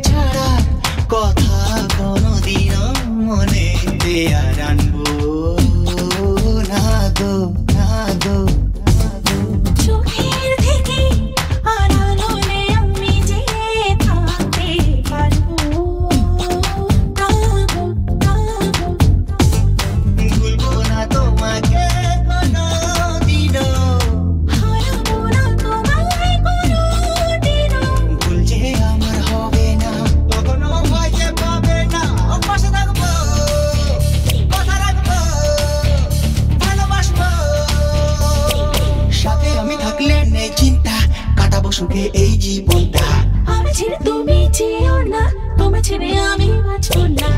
ছাড়া কথা কোনদিন মনেতে আর আনবো না গো, না গো। চোখের থেকে আড়াল হলে আমি যে থাকতে পারবো না গো, না গো। ভুলবো না তোমাকে কোনদিনও, হারাবো না তোমায় কোনদিনও। ভুল যে আমার হবে না, কখনো ভয় যে পাবে না। পাশে থাকবো, কথা রাখবো, ভালোবাসবো। সাথে আমি থাকলে নেই চিন্তা, কাটাবো সুখে এই জীবনটা। আমি ছেড়ে তুমি যেও না, তোমায় ছেড়ে আমি বাঁচবো না।